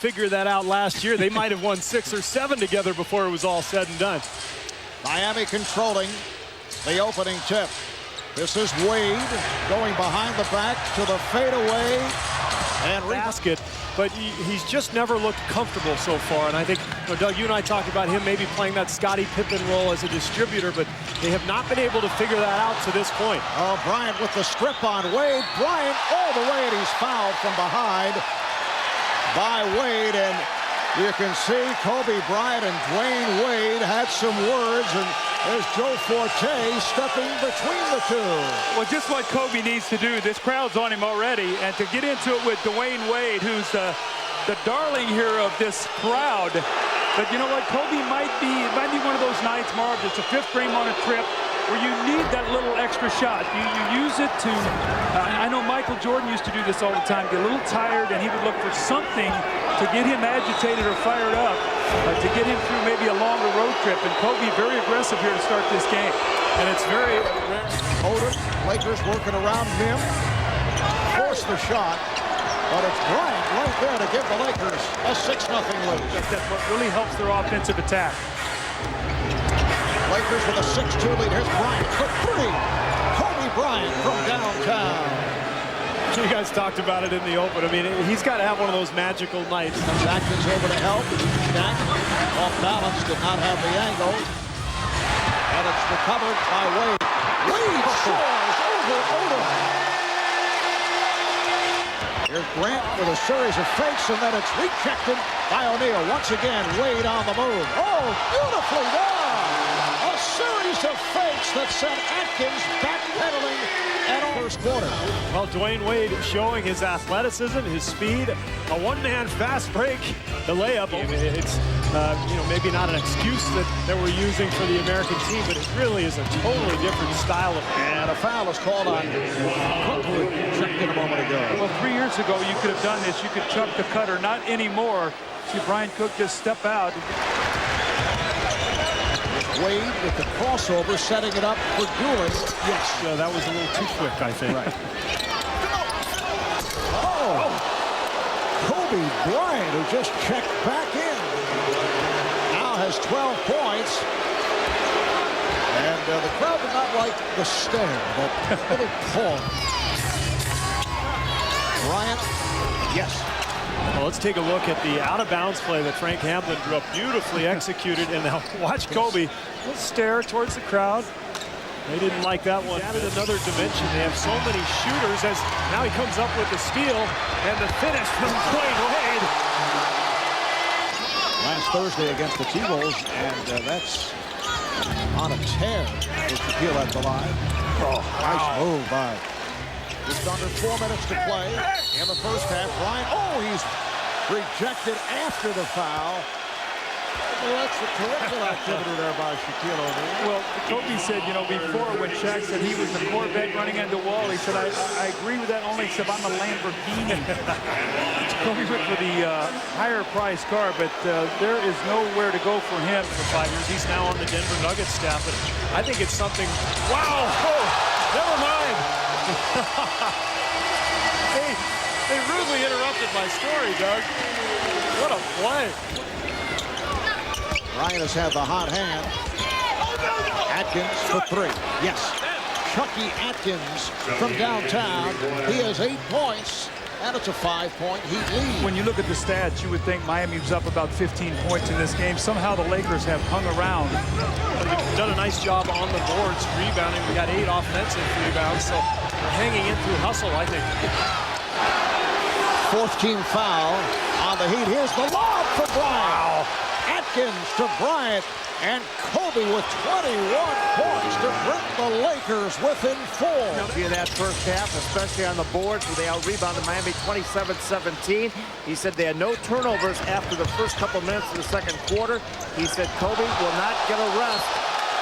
figure that out last year. They might have won 6 or 7 together before it was all said and done. Miami controlling the opening tip. This is Wade going behind the back to the fadeaway and basket, but he's just never looked comfortable so far. And I think, Doug, you and I talked about him maybe playing that Scottie Pippen role as a distributor, but they have not been able to figure that out to this point. Oh, Bryant with the strip on Wade. Bryant all the way, and he's fouled from behind by Wade. And you can see Kobe Bryant and Dwayne Wade had some words, and there's Joe Forte stepping between the two. Well, just what Kobe needs to do. This crowd's on him already, and to get into it with Dwayne Wade, who's the darling here of this crowd. But you know what? Kobe might be one of those nights, Marv, it's a 5th game on a trip where you need that little extra shot. You use it to, I know Michael Jordan used to do this all the time, get a little tired, and he would look for something to get him agitated or fired up, to get him through maybe a longer road trip. And Kobe very aggressive here to start this game. And it's very Otis, Lakers working around him, force the shot, but it's Bryant right there to give the Lakers a 6-0 lead. That's what really helps their offensive attack. Lakers with a 6-2 lead. Here's Bryant for 3. Kobe Bryant from downtown. You guys talked about it in the open. I mean, he's got to have one of those magical nights. Atkins over to help. Stack off balance, did not have the angle. And it's recovered by Wade. Wade soars over Otis. Here's Grant with a series of fakes, and then it's rejected by O'Neal. Once again, Wade on the move. Oh, beautifully done! A series of fakes that sent Atkins backpedaling at first quarter. Well, Dwayne Wade showing his athleticism, his speed, a one-man fast break, the layup. It's maybe not an excuse that we're using for the American team, but it really is a totally different style of. And a foul is called on Cook, who checked in a moment ago. Well, 3 years ago you could have done this. You could chuck the cutter. Not anymore. See Brian Cook just step out. Wade with the crossover, setting it up for Doolin. Yes, that was a little too quick, I think. Right. Oh, Kobe Bryant, who just checked back in, now has 12 points. And the crowd did not like the stare, that little pause. Bryant, yes. Well, let's take a look at the out-of-bounds play that Frank Hamlin drew up, beautifully executed. And now watch Kobe stare towards the crowd. They didn't like that one. Added another dimension. They have so many shooters as now he comes up with the steal and the finish from Dwayne Wade. Last Thursday against the T-Wolves, and that's on a tear with Shaquille at the line. Oh, nice move by. Just under 4 minutes to play in the first half. Bryant, he's rejected after the foul. Well, that's the corrective activity there by Shaquille O'Neal. Well, Kobe said, before when Shaq said he was the Corvette running into the wall, he said, I agree with that only except I'm a Lamborghini. Kobe went for the higher price car, but there is nowhere to go for him for 5 years. He's now on the Denver Nuggets staff, but I think it's something. Wow! Oh, never mind. They rudely interrupted my story, Doug. What a play. Bryant has had the hot hand. Atkins for 3. Yes. Chucky Atkins from downtown. He has 8 points, and it's a 5-point Heat lead. When you look at the stats, you would think Miami was up about 15 points in this game. Somehow the Lakers have hung around. They've done a nice job on the boards, rebounding. We got 8 offensive rebounds, so we're hanging in through hustle, I think. 4th team foul on the Heat. Here's the lob for Bryant. Wow. Atkins to Bryant, and Kobe with 21 points to bring the Lakers within 4. In that first half, especially on the boards where they out-rebounded Miami 27-17. He said they had no turnovers after the first couple minutes of the second quarter. He said Kobe will not get a rest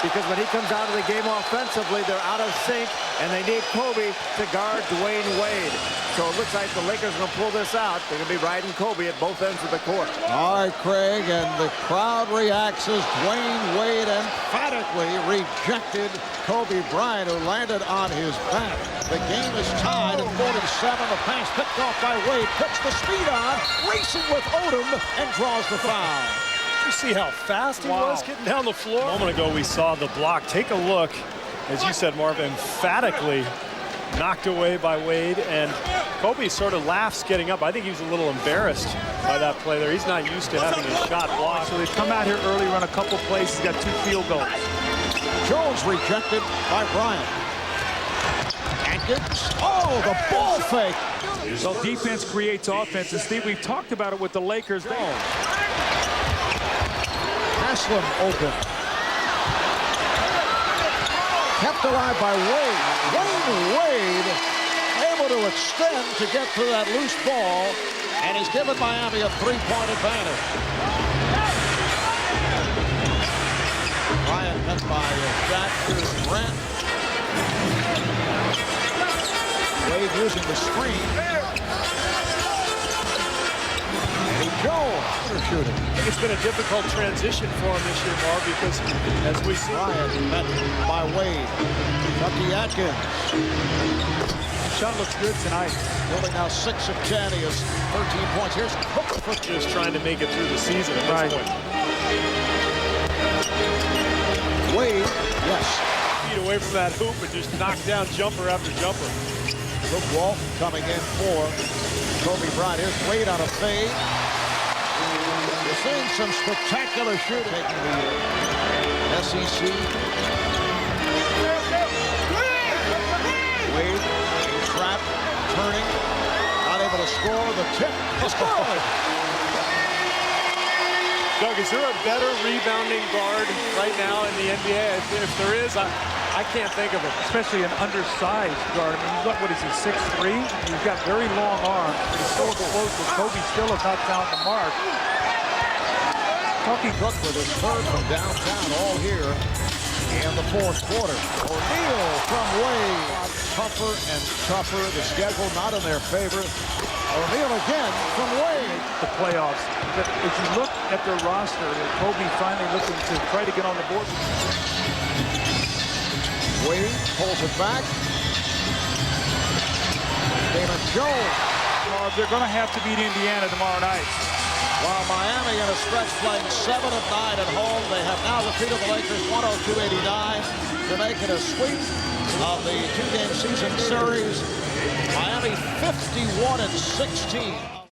because when he comes out of the game offensively, they're out of sync, and they need Kobe to guard Dwayne Wade. So it looks like the Lakers are going to pull this out. They're going to be riding Kobe at both ends of the court. All right, Craig, and the crowd reacts as Dwayne Wade emphatically rejected Kobe Bryant, who landed on his back. The game is tied at 47. The pass picked off by Wade, puts the speed on, racing with Odom, and draws the foul. You see how fast he was getting down the floor? A moment ago, we saw the block. Take a look, as you said, Marv, emphatically knocked away by Wade, and Kobe sort of laughs getting up. I think he was a little embarrassed by that play there. He's not used to having his shot blocked. So they've come out here early, run a couple plays. He's got 2 field goals. Jones rejected by Bryant. Atkins, oh, the ball fake. So defense creates offense. And Steve, we've talked about it with the Lakers. Haslam open. Kept alive by Wade. Wade able to extend to get through that loose ball, and has given Miami a 3-point advantage. Bryant met by Jack. Here's Grant. Wade using the screen. Jones shooting. I think it's been a difficult transition for him this year, Marv, because as we see, Bryant met by Wade. Bucky Atkins. Shot looks good tonight. Building now 6 of 10. He has 13 points. Here's Cook. just trying to make it through the season at this point. Wade, yes. Feet away from that hoop and just knock down jumper after jumper. Luke Walton coming in for Kobe Bryant. Here's Wade on a fade. We're seeing some spectacular shooting. Taking the SEC. Wade, trapped, turning, not able to score. The tip is good. Doug, is there a better rebounding guard right now in the NBA? If there is, I can't think of it. Especially an undersized guard. I mean, he's got, what is he, 6'3"? He's got very long arms. He's so explosive. Kobe still has not found the mark. Bucky Cook with his third from downtown, all here in the 4th quarter. O'Neal from Wade. Tougher and tougher. The schedule not in their favor. O'Neal again from Wade. The playoffs. But if you look at their roster, Kobe finally looking to try to get on the board. Wade pulls it back. Damon Jones. They're going to have to beat Indiana tomorrow night. While Miami in a stretch playing 7 of 9 at home, they have now defeated the Lakers 102-89 to make it a sweep of the 2-game season series. Miami 51-16.